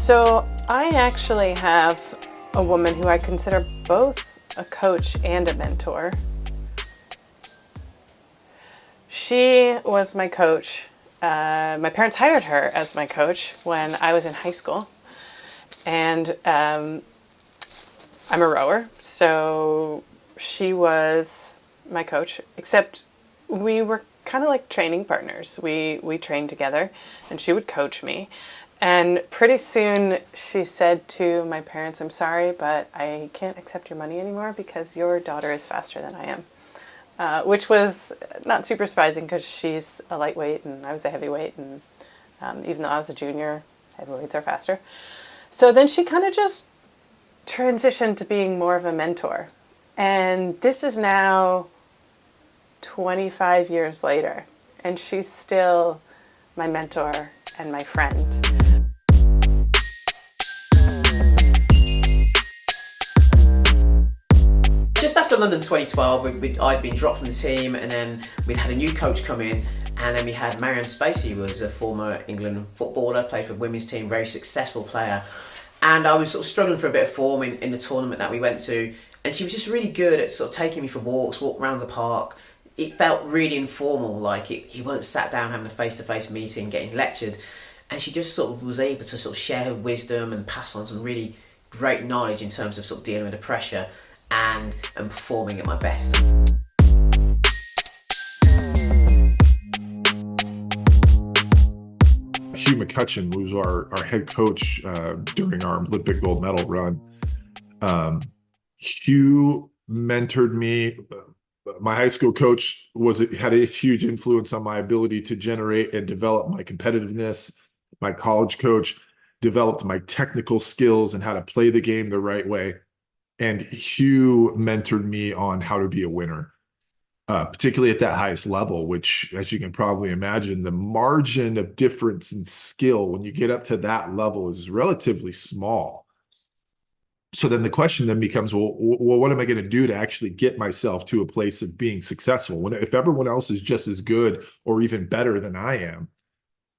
So I actually have a woman who I consider both a coach and a mentor. She was my coach. My parents hired her as my coach when I was in high school. And I'm a rower, so she was my coach, except we were kind of like training partners. We trained together, and she would coach me. And pretty soon she said to my parents, "I'm sorry, but I can't accept your money anymore because your daughter is faster than I am." Which was not super surprising because she's a lightweight and I was a heavyweight. And even though I was a junior, heavyweights are faster. So then she kind of just transitioned to being more of a mentor. And this is now 25 years later. And she's still my mentor and my friend. Just after London 2012, I'd been dropped from the team, and then we'd had a new coach come in, and then we had Marianne Spacey, who was a former England footballer, played for the women's team, very successful player. And I was sort of struggling for a bit of form in the tournament that we went to, and she was just really good at sort of taking me for walk around the park. It felt really informal, like you weren't sat down having a face-to-face meeting, getting lectured, and she just sort of was able to sort of share her wisdom and pass on some really great knowledge in terms of sort of dealing with the pressure and performing at my best. Hugh McCutcheon was our head coach during our Olympic gold medal run. Hugh mentored me. My high school coach had a huge influence on my ability to generate and develop my competitiveness. My college coach developed my technical skills and how to play the game the right way. And Hugh mentored me on how to be a winner, particularly at that highest level, which, as you can probably imagine, the margin of difference in skill when you get up to that level is relatively small. So then the question then becomes, well, what am I going to do to actually get myself to a place of being successful? If everyone else is just as good or even better than I am,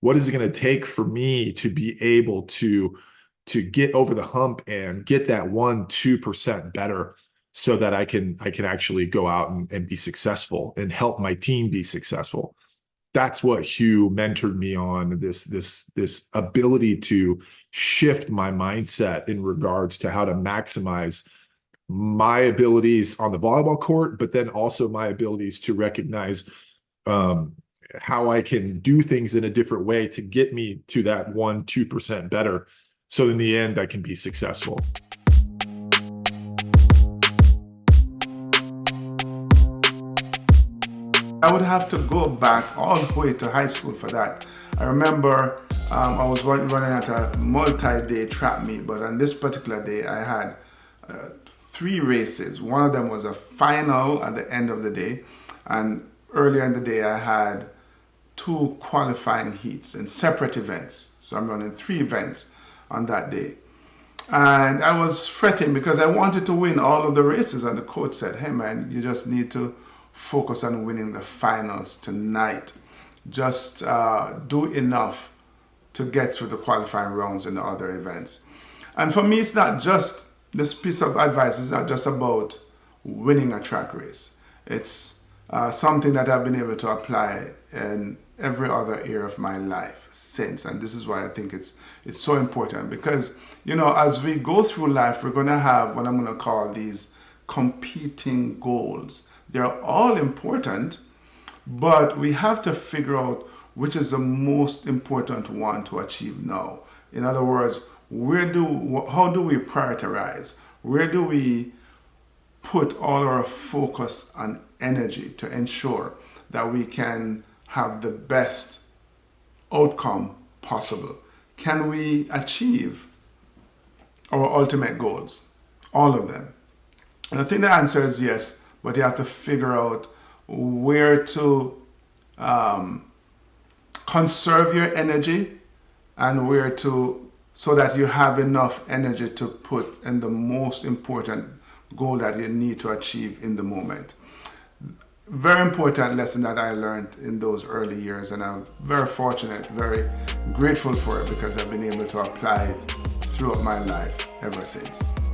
what is it going to take for me to be able to get over the hump and get that 1-2% better so that I can actually go out and be successful and help my team be successful? That's what Hugh mentored me on, this ability to shift my mindset in regards to how to maximize my abilities on the volleyball court, but then also my abilities to recognize how I can do things in a different way to get me to that 1-2% better. So in the end, I can be successful. I would have to go back all the way to high school for that. I remember I was running at a multi-day track meet, but on this particular day I had 3 races. One of them was a final at the end of the day, and earlier in the day I had 2 qualifying heats in separate events. So I'm running 3 events on that day. And I was fretting because I wanted to win all of the races, and the coach said, "Hey man, you just need to focus on winning the finals tonight. Just do enough to get through the qualifying rounds in the other events." And for me, it's not just, this piece of advice is not just about winning a track race. It's something that I've been able to apply in every other area of my life since. And this is why I think it's so important, because, you know, as we go through life, we're going to have what I'm going to call these competing goals. They're all important, but we have to figure out which is the most important one to achieve now. In other words, how do we prioritize? Where do we put all our focus and energy to ensure that we can have the best outcome possible? Can we achieve our ultimate goals? All of them. And I think the answer is yes, but you have to figure out where to conserve your energy and where to, so that you have enough energy to put in the most important goal that you need to achieve in the moment. Very important lesson that I learned in those early years, and I'm very fortunate, very grateful for it, because I've been able to apply it throughout my life ever since.